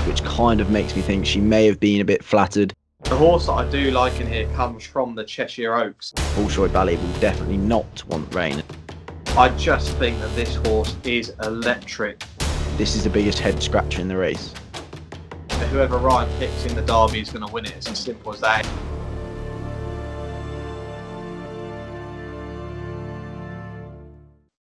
which kind of makes me think she may have been a bit flattered. The horse that I do like in here comes from the Cheshire Oaks. BOLSHOI BALLET will definitely not want rain. I just think that this horse is electric. This is the biggest head scratcher in the race. Whoever Ryan picks in the Derby is going to win it. It's as simple as that.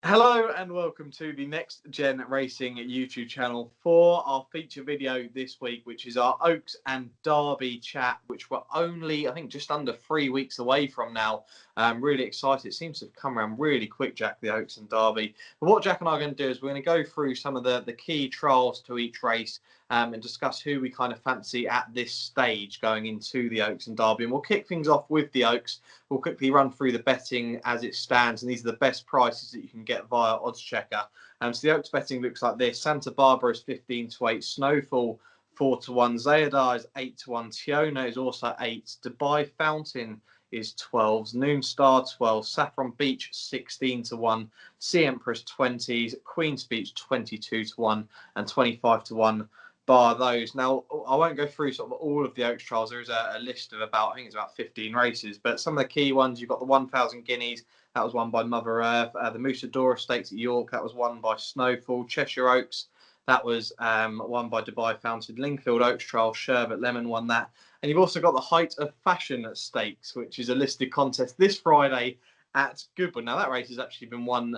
Hello and welcome to the Next Gen Racing YouTube channel for our feature video this week, which is our Oaks and Derby chat, which we're only, I think, just under 3 weeks away from now. I'm really excited. It seems to have come around really quick, Jack, the Oaks and Derby. But what Jack and I are going to do is we're going to go through some of the key trials to each race and discuss who we kind of fancy at this stage going into the Oaks and Derby. And we'll kick things off with the Oaks. We'll quickly run through the betting as it stands, and these are the best prices that you can get via Odds Checker. So the Oaks betting looks like this: Santa Barbara is 15-8, Snowfall 4-1, Zayadar is 8-1, Tiona is also 8, Dubai Fountain is 12, Noon Star 12, Saffron Beach 16-1, Sea Empress 20s, Queen's Beach 22-1, and 25-1. Bar those. Now, I won't go through sort of all of the Oaks trials. There is a list of about, I think it's about 15 races, but some of the key ones, you've got the 1,000 Guineas, that was won by Mother Earth. The Musadora Stakes at York, that was won by Snowfall. Cheshire Oaks, that was won by Dubai Fountain. Lingfield Oaks Trial, Sherbet Lemon won that. And you've also got the Height of Fashion Stakes, which is a listed contest this Friday at Goodwood. Now, that race has actually been won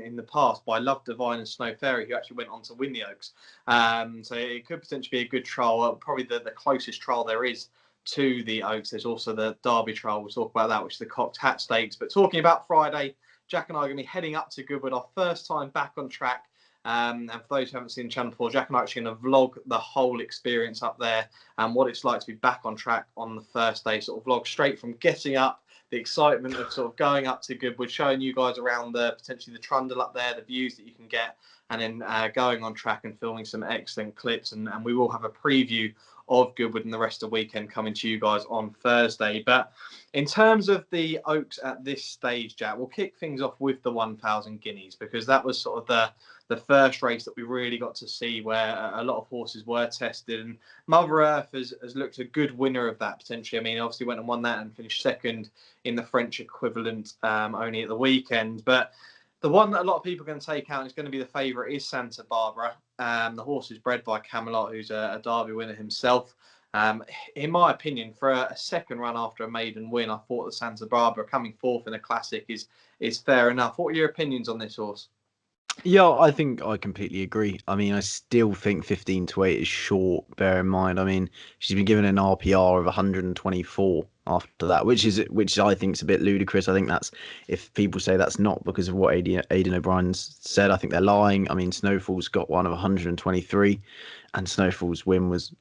in the past by Love Divine and Snow Fairy, who actually went on to win the Oaks. So it could potentially be a good trial, probably the closest trial there is to the Oaks. There's also the Derby trial. We'll talk about that, which is the Cocked Hat Stakes. But talking about Friday, Jack and I are going to be heading up to Goodwood, our first time back on track. And for those who haven't seen the channel before, Jack and I are actually going to vlog the whole experience up there and what it's like to be back on track on the first day. Sort of vlog straight from getting up, the excitement of sort of going up to Goodwood, showing you guys around potentially the trundle up there, the views that you can get, and then going on track and filming some excellent clips. And we will have a preview of Goodwood and the rest of the weekend coming to you guys on Thursday. But in terms of the Oaks at this stage, Jack, we'll kick things off with the 1,000 Guineas, because that was sort of the first race that we really got to see where a lot of horses were tested. And Mother Earth has looked a good winner of that, potentially. I mean, obviously went and won that and finished second in the French equivalent only at the weekend. But the one that a lot of people are going to take out and is going to be the favourite is Santa Barbara. The horse is bred by Camelot, who's a Derby winner himself. In my opinion, for a second run after a maiden win, I thought that Santa Barbara coming fourth in a classic is fair enough. What are your opinions on this horse? Yeah, I think I completely agree. I mean, I still think 15-8 is short, bear in mind. I mean, she's been given an RPR of 124 after that, which I think is a bit ludicrous. I think that's, if people say that's not because of what Aidan O'Brien's said, I think they're lying. I mean, Snowfall's got one of 123, and Snowfall's win was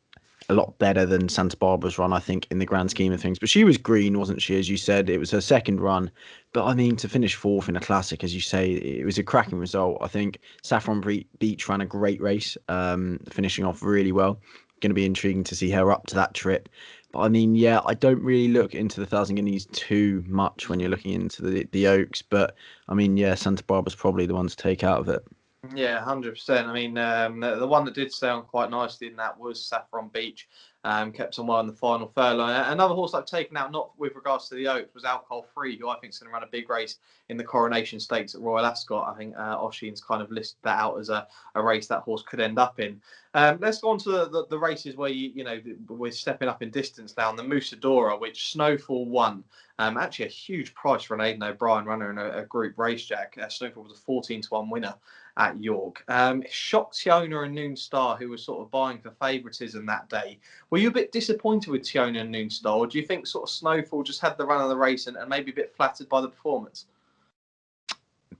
a lot better than Santa Barbara's run, I think, in the grand scheme of things. But she was green, wasn't she? As you said, it was her second run. But I mean, to finish fourth in a classic, as you say, it was a cracking result. I think Saffron Beach ran a great race, finishing off really well. Going to be intriguing to see her up to that trip. But I mean, yeah, I don't really look into the 1,000 Guineas too much when you're looking into the Oaks. But I mean, yeah, Santa Barbara's probably the one to take out of it. Yeah, 100%. I mean, the one that did stay on quite nicely in that was Saffron Beach. Kept on well in the final furlong. Another horse I've taken out, not with regards to the Oaks, was Alcohol Free, who I think is going to run a big race in the Coronation Stakes at Royal Ascot. I think Oshin's kind of listed that out as a race that horse could end up in. Let's go on to the races where we're stepping up in distance now. And the Musadora, which Snowfall won. Actually, a huge price for an Aidan O'Brien runner in a group race, Jack. Snowfall was a 14-1 winner at York. Shocked Tiona and Noon Star, who was sort of buying for favouritism that day. Were you a bit disappointed with Tiona and Noon Star, or do you think sort of Snowfall just had the run of the race and maybe a bit flattered by the performance?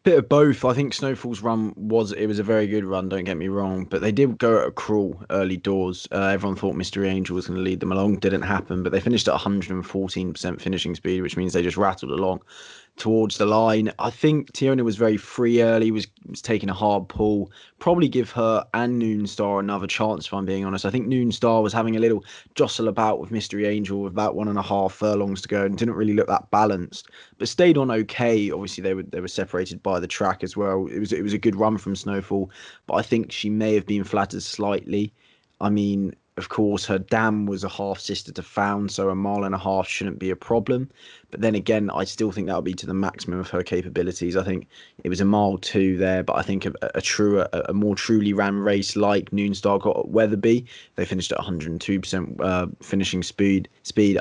Bit of both. I think Snowfall's run was a very good run, don't get me wrong, but they did go at a cruel early doors. Everyone thought Mystery Angel was going to lead them along. Didn't happen, but they finished at 114% finishing speed, which means they just rattled along towards the line. I think Tiona was very free early, was taking a hard pull. Probably give her and Noon Star another chance, if I'm being honest. I think Noon Star was having a little jostle about with Mystery Angel with about 1.5 furlongs to go and didn't really look that balanced, but stayed on okay. Obviously, they were separated by the track as well. It was a good run from Snowfall, but I think she may have been flattered slightly. I mean, of course, her dam was a half sister to Found, so a mile and a half shouldn't be a problem. But then again, I still think that would be to the maximum of her capabilities. I think it was a mile two there, but I think a more truly ran race like Noonstar got at Weatherby, they finished at 102% finishing speed.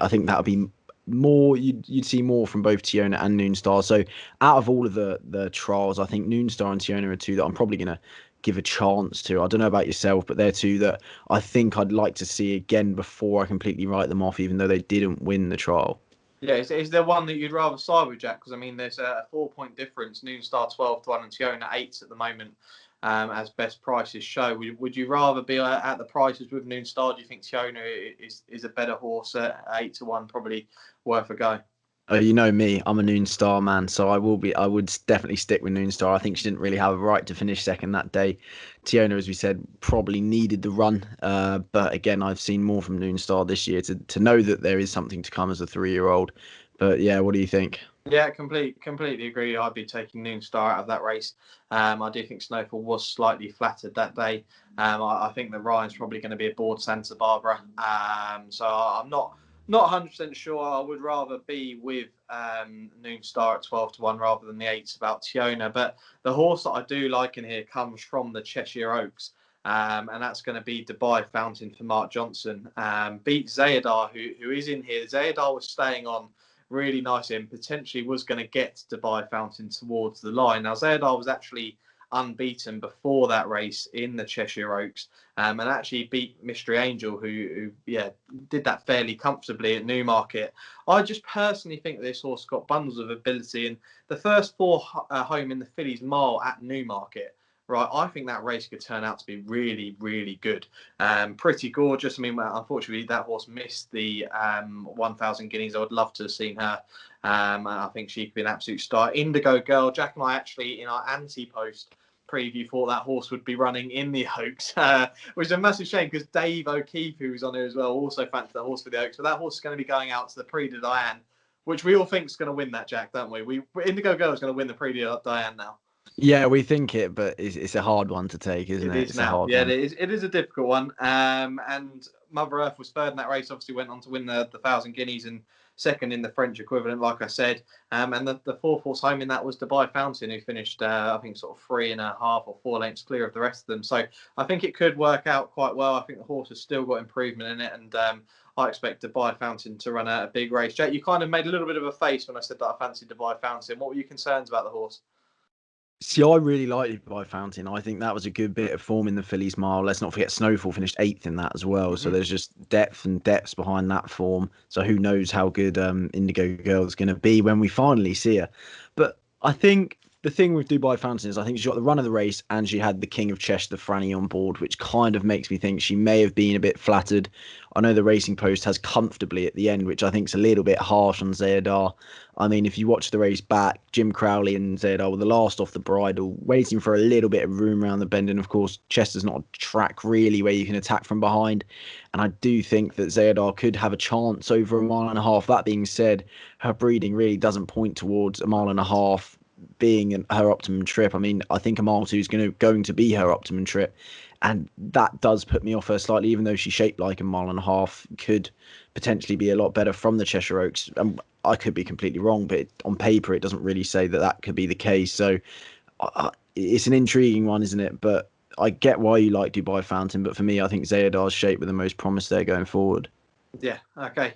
I think that would be more you'd see more from both Tiona and Noonstar. So out of all of the trials, I think Noonstar and Tiona are two that I'm probably gonna give a chance to. I don't know about yourself, but they're two that I think I'd like to see again before I completely write them off, even though they didn't win the trial. Yeah, is there one that you'd rather side with, Jack? Because I mean, there's a 4 point difference. Noonstar 12 to 1 and Tiona 8s at the moment, as best prices show. Would you rather be at the prices with Noonstar? Do you think Tiona is a better horse at 8 to 1? Probably worth a go. You know me, I'm a Noon Star man, so I would definitely stick with Noon Star. I think she didn't really have a right to finish second that day. Tiona, as we said, probably needed the run, but again, I've seen more from Noon Star this year to know that there is something to come as a 3-year-old. But yeah, what do you think? Yeah, completely agree. I'd be taking Noonstar out of that race. I do think Snowfall was slightly flattered that day. I think that Ryan's probably going to be aboard Santa Barbara. So I'm not 100% sure. I would rather be with Noonstar at 12 to 1 rather than the 8s about Tiona. But the horse that I do like in here comes from the Cheshire Oaks. And that's going to be Dubai Fountain for Mark Johnson. Beat Zayadar, who is in here. Zayadar was staying on really nice and potentially was going to get Dubai Fountain towards the line. Now, Zayadar was actually unbeaten before that race in the Cheshire Oaks, and actually beat Mystery Angel, who did that fairly comfortably at Newmarket. I just personally think this horse got bundles of ability, and the first four home in the Fillies Mile at Newmarket. Right, I think that race could turn out to be really, really good. Pretty gorgeous. I mean, unfortunately, that horse missed the 1,000 guineas. I would love to have seen her. I think she could be an absolute star. Indigo Girl. Jack and I actually, in our Antepost preview, thought that horse would be running in the Oaks, which is a massive shame because Dave O'Keefe, who was on here as well, also fancied the horse for the Oaks. But that horse is going to be going out to the Prix de Diane, which we all think is going to win that, Jack, don't we? Indigo Girl is going to win the Prix de Diane now. Yeah, we think it, but it's a hard one to take, isn't it? It is It's a now. hard Yeah, one. it is a difficult one. And Mother Earth was third in that race. Obviously, went on to win the 1,000 guineas and second in the French equivalent, like I said. And the fourth horse home in that was Dubai Fountain, who finished, I think, sort of 3.5 or 4 lengths clear of the rest of them. So I think it could work out quite well. I think the horse has still got improvement in it, and I expect Dubai Fountain to run a big race. Jack, you kind of made a little bit of a face when I said that I fancied Dubai Fountain. What were your concerns about the horse? See, I really liked it by Fountain. I think that was a good bit of form in the Phillies Mile. Let's not forget Snowfall finished 8th in that as well. So Mm-hmm. there's just depth and depths behind that form. So who knows how good Indigo Girl is going to be when we finally see her. But I think the thing with Dubai Fountain is I think she got the run of the race and she had the King of Cheshire, Franny, on board, which kind of makes me think she may have been a bit flattered. I know the Racing Post has comfortably at the end, which I think is a little bit harsh on Zayadar. I mean, if you watch the race back, Jim Crowley and Zayadar were the last off the bridle, waiting for a little bit of room around the bend. And of course, Chester's not a track really where you can attack from behind. And I do think that Zayadar could have a chance over a mile and a half. That being said, her breeding really doesn't point towards a mile and a half being her optimum trip. I mean, I think a mile two is going to be her optimum trip, and that does put me off her slightly. Even though she's shaped like a mile and a half, could potentially be a lot better from the Cheshire Oaks. I could be completely wrong, but on paper it doesn't really say that could be the case. So it's an intriguing one, isn't it? But I get why you like Dubai Fountain, but for me, I think Zayadar's shape with the most promise there going forward. Yeah. Okay.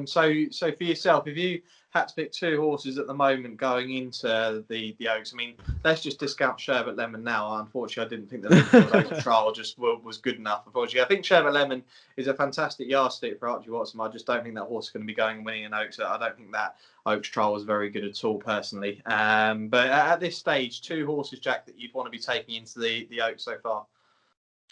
So for yourself, if you had to pick two horses at the moment going into the Oaks, I mean, let's just discount Sherbet Lemon now. Unfortunately, I didn't think the Linfield Oaks trial just was good enough. Unfortunately, I think Sherbet Lemon is a fantastic yardstick for Archie Watson. I just don't think that horse is going to be going and winning an Oaks. I don't think that Oaks trial was very good at all, personally. But at this stage, two horses, Jack, that you'd want to be taking into the Oaks so far.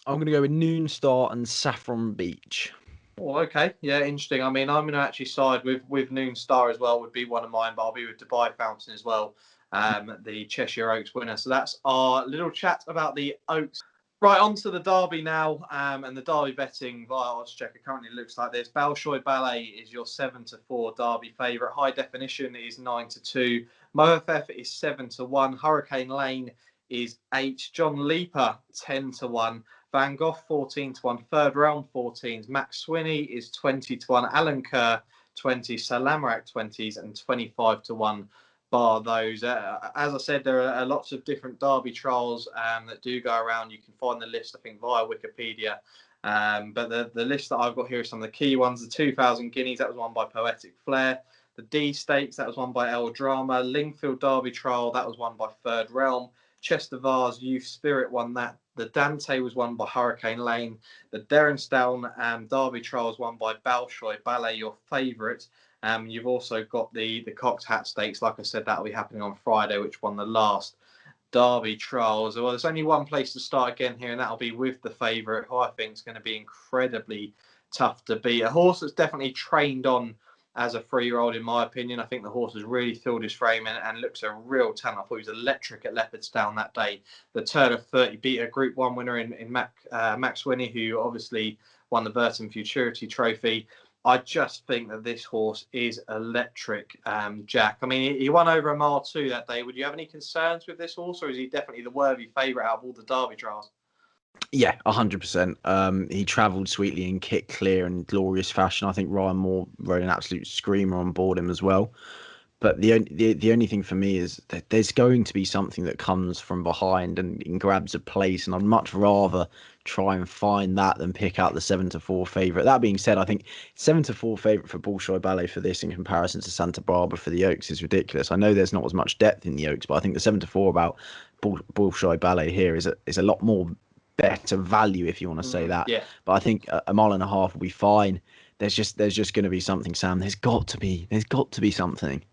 I'm going to go with Noon Star and Saffron Beach. Well, okay, yeah, interesting. I mean, I'm going to actually side with Noon Star as well. Would be one of mine, but I'll be with Dubai Fountain as well. The Cheshire Oaks winner. So that's our little chat about the Oaks. Right, on to the Derby now, and the Derby betting via Oddschecker currently looks like this. BOLSHOI Ballet is your 7-4 Derby favourite. High Definition is 9-2. Moafef is 7-1. Hurricane Lane is 8. John Leaper 10-1. Van Gogh 14-1. Third Realm 14s. Max Swinney is 20-1. Alan Kerr 20. Salamarak 20s and 25-1. Bar those. As I said, there are lots of different Derby trials that do go around. You can find the list, I think, via Wikipedia. But the list that I've got here is some of the key ones. The 2000 Guineas, that was won by Poetic Flair. The D Stakes, that was won by El Drama. Lingfield Derby Trial, that was won by Third Realm. Chester Vars Youth Spirit won that. The Dante was won by Hurricane Lane. The Derensdown Derby Trial was won by BOLSHOI Ballet, your favourite. You've also got the Cocked Hat Stakes. Like I said, that'll be happening on Friday, which won the last Derby trials. Well, there's only one place to start again here, and that'll be with the favourite, who I think is going to be incredibly tough to beat. A horse that's definitely trained on as a 3-year-old, in my opinion. I think the horse has really filled his frame and looks a real talent. I thought he was electric at Leopardstown that day. The turn of 30 beat a Group 1 winner in Max Swinney, who obviously won the Burton Futurity Trophy. I just think that this horse is electric, Jack. I mean, he won over a mile 2 that day. Would you have any concerns with this horse, or is he definitely the worthy favourite out of all the Derby trials? Yeah, 100%. He travelled sweetly in kick clear and glorious fashion. I think Ryan Moore rode an absolute screamer on board him as well. But the only thing for me is that there's going to be something that comes from behind and grabs a place, and I'd much rather try and find that than pick out the 7-4 favourite. That being said, I think 7-4 favourite for BOLSHOI Ballet for this in comparison to Santa Barbara for the Oaks is ridiculous. I know there's not as much depth in the Oaks, but I think the 7-4 about BOLSHOI Ballet here is a lot more better value, if you want to say that. Yeah. But I think a mile and a half will be fine. There's just going to be something, Sam. There's got to be something.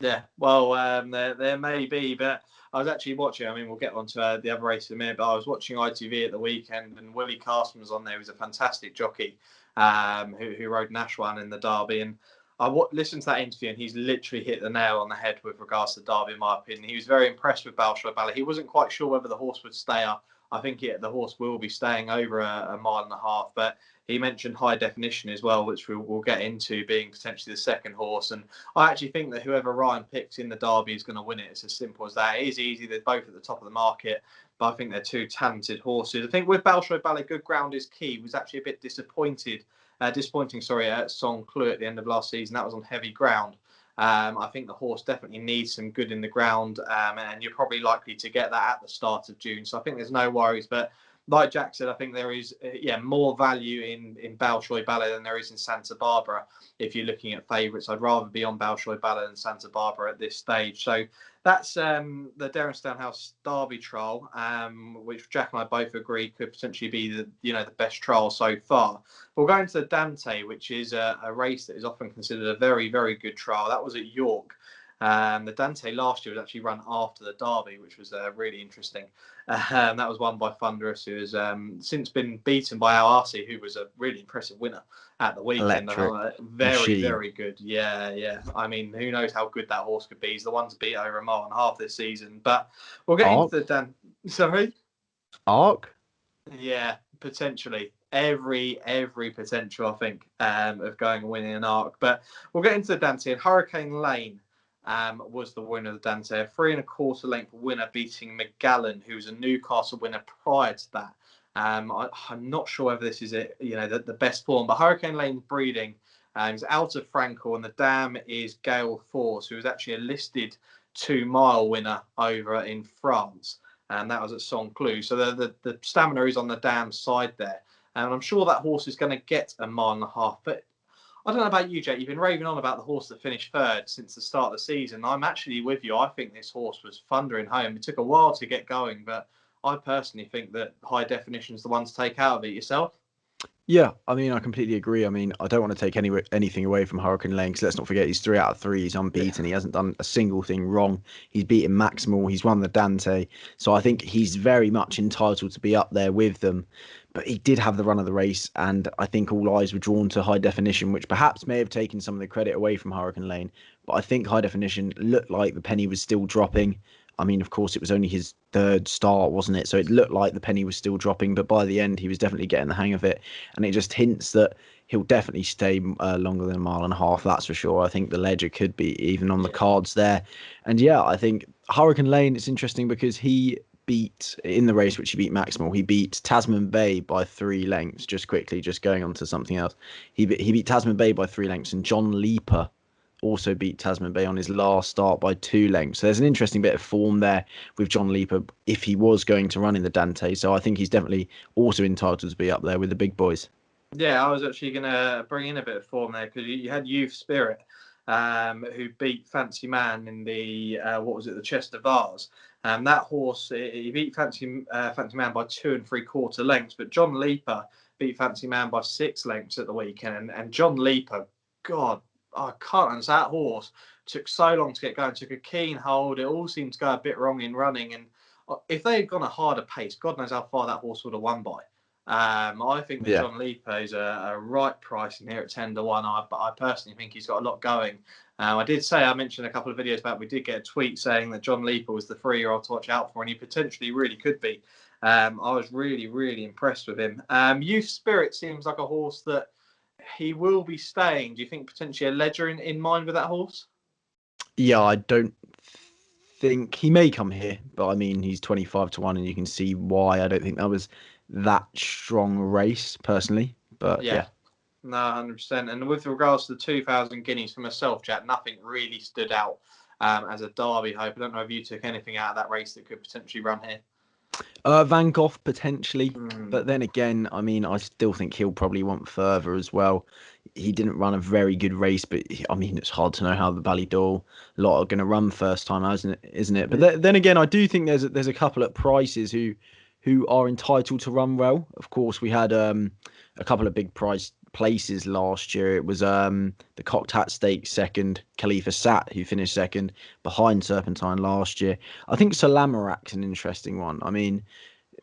Yeah, well, there may be, but I was actually watching. I mean, we'll get on to the other race in a minute, but I was watching ITV at the weekend, and Willie Carson was on there. He was a fantastic jockey who rode Nashwan in the Derby, and I listened to that interview, and he's literally hit the nail on the head with regards to Derby, in my opinion. He was very impressed with BOLSHOI Ballet. He wasn't quite sure whether the horse would stay up. I think the horse will be staying over a mile and a half, but he mentioned High Definition as well, which we'll get into, being potentially the second horse. And I actually think that whoever Ryan picks in the Derby is going to win it. It's as simple as that. It is easy. They're both at the top of the market, but I think they're two talented horses. I think with BOLSHOI Ballet, good ground is key. He was actually a bit disappointing, at Saint Cloud at the end of last season. That was on heavy ground. I think the horse definitely needs some good in the ground, and you're probably likely to get that at the start of June. So I think there's no worries. But like Jack said, I think there is more value in BOLSHOI Ballet than there is in Santa Barbara. If you're looking at favourites, I'd rather be on BOLSHOI Ballet than Santa Barbara at this stage. So that's the Derensdown House Derby trial, which Jack and I both agree could potentially be the best trial so far. We'll go into the Dante, which is a race that is often considered a very, very good trial. That was at York. The Dante last year was actually run after the Derby, which was really interesting. That was won by Thunderous, who has since been beaten by Al Arsi, who was a really impressive winner at the weekend. Very good. Yeah. I mean, who knows how good that horse could be? He's the one to beat over a mile and a half this season. But we'll get into the Sorry? Arc? Yeah, potentially. Every potential, I think, of going and winning an Arc. But we'll get into the Dante. And Hurricane Lane was the winner of the Dante, a 3 1/4 length winner, beating McGallen, who was a Newcastle winner prior to that. I'm not sure whether this is the best form, but Hurricane Lane breeding is out of Frankel, and the dam is Gale Force, who was actually a listed 2-mile winner over in France, and that was at Saint Cloud. So the stamina is on the dam side there, and I'm sure that horse is going to get a mile and a half, but I don't know about you, Jake. You've been raving on about the horse that finished third since the start of the season. I'm actually with you. I think this horse was thundering home. It took a while to get going, but I personally think that High Definition is the one to take out of it. Yourself? Yeah, I mean, I completely agree. I mean, I don't want to take anything away from Hurricane Lane, because let's not forget he's 3 out of 3. He's unbeaten. Yeah. He hasn't done a single thing wrong. He's beaten Maximal. He's won the Dante. So I think he's very much entitled to be up there with them. But he did have the run of the race, and I think all eyes were drawn to High Definition, which perhaps may have taken some of the credit away from Hurricane Lane. But I think High Definition looked like the penny was still dropping. I mean, of course, it was only his third start, wasn't it? So it looked like the penny was still dropping, but by the end, he was definitely getting the hang of it. And it just hints that he'll definitely stay longer than a mile and a half, that's for sure. I think the ledger could be even on the cards there. And yeah, I think Hurricane Lane, it's interesting because he beat in the race, which he beat Maximal. He beat Tasman Bay by 3 lengths. Just quickly, just going on to something else. He beat Tasman Bay by 3 lengths, and John Leaper also beat Tasman Bay on his last start by 2 lengths. So there's an interesting bit of form there with John Leaper if he was going to run in the Dante. So I think he's definitely also entitled to be up there with the big boys. Yeah, I was actually going to bring in a bit of form there because you had Youth Spirit, who beat Fancy Man in the the Chester Vars. That horse, he beat Fancy Man by 2 3/4 lengths, but John Leaper beat Fancy Man by 6 lengths at the weekend. And John Leaper, God, I can't understand, that horse took so long to get going, took a keen hold. It all seemed to go a bit wrong in running, and if they had gone a harder pace, God knows how far that horse would have won by. I think that Yeah. John Leaper is a right price in here at 10-1. I personally think he's got a lot going. I mentioned a couple of videos back, we did get a tweet saying that John Leaper was the 3-year-old to watch out for, and he potentially really could be. I was really, really impressed with him. Youth Spirit seems like a horse that he will be staying. Do you think potentially a ledger in mind with that horse? Yeah, I don't think he may come here, but I mean, he's 25-1, and you can see why. I don't think that was that strong race personally, but yeah. No, 100%. And with regards to the 2,000 guineas for myself, Jack, nothing really stood out as a Derby hope. I don't know if you took anything out of that race that could potentially run here. Van Gogh potentially, but then again, I mean, I still think he'll probably want further as well. He didn't run a very good race, but I mean, it's hard to know how the Ballydor lot are going to run first time, isn't it? But then again, I do think there's a couple at prices who are entitled to run well. Of course, we had a couple of big price places last year. It was the Cocked Hat Stakes second, Khalifa Sat, who finished second behind Serpentine last year. I think Salamarak's an interesting one. I mean,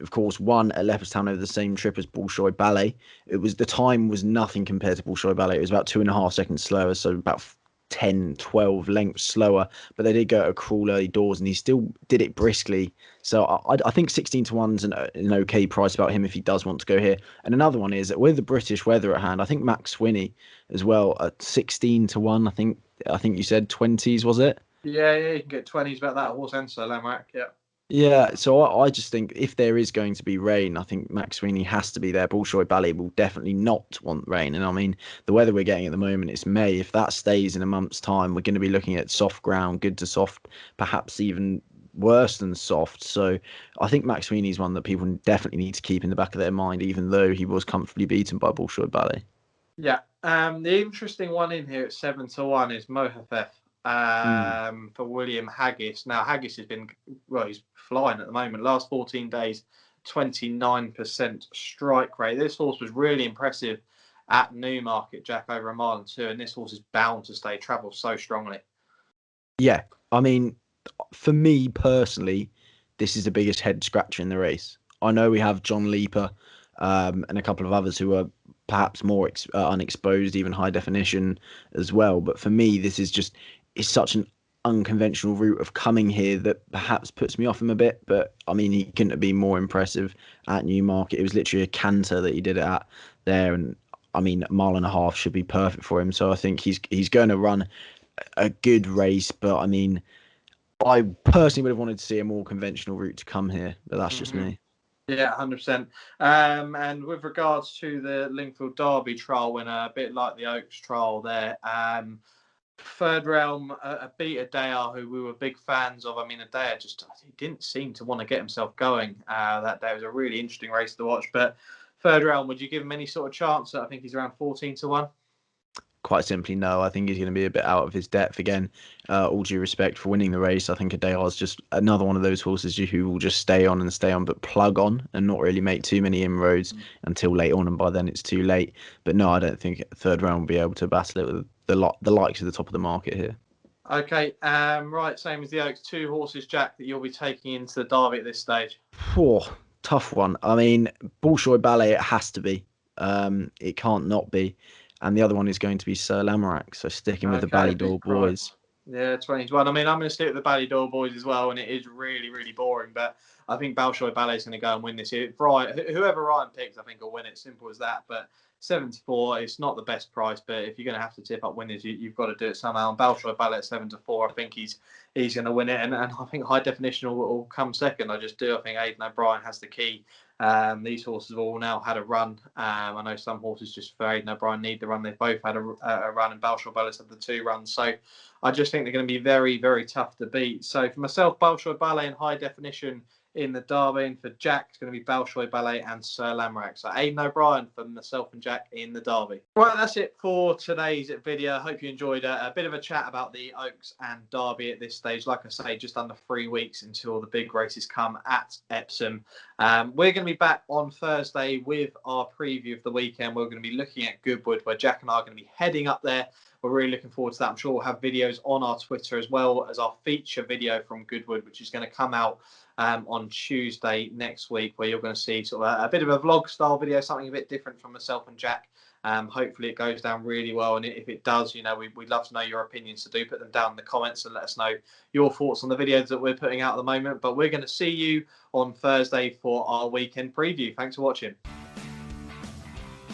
of course, won at Leopardstown over the same trip as BOLSHOI Ballet. The time was nothing compared to BOLSHOI Ballet. It was about 2.5 seconds slower, so about 10, 12 lengths slower. But they did go at a cruel early doors, and he still did it briskly. So I think 16-1's an okay price about him if he does want to go here. And another one is, with the British weather at hand, I think Max Swinney as well at 16-1. I think you said 20s, was it? Yeah, you can get 20s about that horse and Salamarak, yeah. Yeah, so I just think if there is going to be rain, I think Max Sweeney has to be there. BOLSHOI Ballet will definitely not want rain. And I mean, the weather we're getting at the moment, it's May. If that stays in a month's time, we're going to be looking at soft ground, good to soft, perhaps even worse than soft. So I think Max Sweeney is one that people definitely need to keep in the back of their mind, even though he was comfortably beaten by BOLSHOI Ballet. Yeah. The interesting one in here at 7-1 is Mohafef. For William Haggis. Now, Haggis has been, he's flying at the moment. Last 14 days, 29% strike rate. This horse was really impressive at Newmarket, Jack, over 1 mile and 2, and this horse is bound to stay, travels so strongly. Yeah, I mean, for me personally, this is the biggest head scratcher in the race. I know we have John Leaper and a couple of others who are perhaps more unexposed, even high definition as well. But for me, this is it's such an unconventional route of coming here that perhaps puts me off him a bit. But I mean, he couldn't have been more impressive at Newmarket. It was literally a canter that he did it at there, and I mean, 1.5 miles should be perfect for him. So I think he's going to run a good race. But I mean, I personally would have wanted to see a more conventional route to come here, but that's just me. Yeah, 100%. And with regards to the Lingfield Derby trial winner, a bit like the Oaks trial there, Third Realm beat Adair, who we were big fans of. I mean, Adair he didn't seem to want to get himself going that day. It was a really interesting race to watch. But Third Realm, would you give him any sort of chance? I think he's around 14-1. Quite simply, no. I think he's going to be a bit out of his depth again. All due respect for winning the race, I think Adair is just another one of those horses who will just stay on, but plug on and not really make too many inroads until late on, and by then it's too late. But no, I don't think Third Round will be able to battle it with the likes of the top of the market here. Okay, right, same as the Oaks. 2 horses, Jack, that you'll be taking into the Derby at this stage. Tough one. I mean, BOLSHOI Ballet, it has to be. It can't not be. And the other one is going to be Sir Lamorak. So sticking with the Ballydor boys. Yeah, 20-1. I mean, I'm going to stick with the Ballydor boys as well, and it is really, really boring. But I think BOLSHOI Ballet is going to go and win this year. Right, whoever Ryan picks, I think will win it. Simple as that. But 7-4. It's not the best price, but if you're going to have to tip up winners, you've got to do it somehow. And BOLSHOI BALLET 7-4. I think he's going to win it, and I think High Definition will come second. I just do. I think Aidan O'Brien has the key. These horses have all now had a run. I know some horses just for Aidan O'Brien need the run. They've both had a run, and BOLSHOI BALLET had the 2 runs. So I just think they're going to be very, very tough to beat. So for myself, BOLSHOI BALLET and High Definition in the Derby, and for Jack, it's going to be BOLSHOI BALLET and Sir Lamorak. So Aidan O'Brien for myself and Jack in the Derby. Right, that's it for today's video. I hope you enjoyed a bit of a chat about the Oaks and Derby at this stage. Like I say, just under 3 weeks until the big races come at Epsom. We're going to be back on Thursday with our preview of the weekend. We're going to be looking at Goodwood, where Jack and I are going to be heading up there. We're really looking forward to that. I'm sure we'll have videos on our Twitter as well as our feature video from Goodwood, which is going to come out on Tuesday next week, where you're going to see sort of a bit of a vlog style video, something a bit different from myself and Jack. Hopefully it goes down really well, and if it does, you know, we'd love to know your opinions, so do put them down in the comments and let us know your thoughts on the videos that we're putting out at the moment. But we're going to see you on Thursday for our weekend preview. Thanks for watching.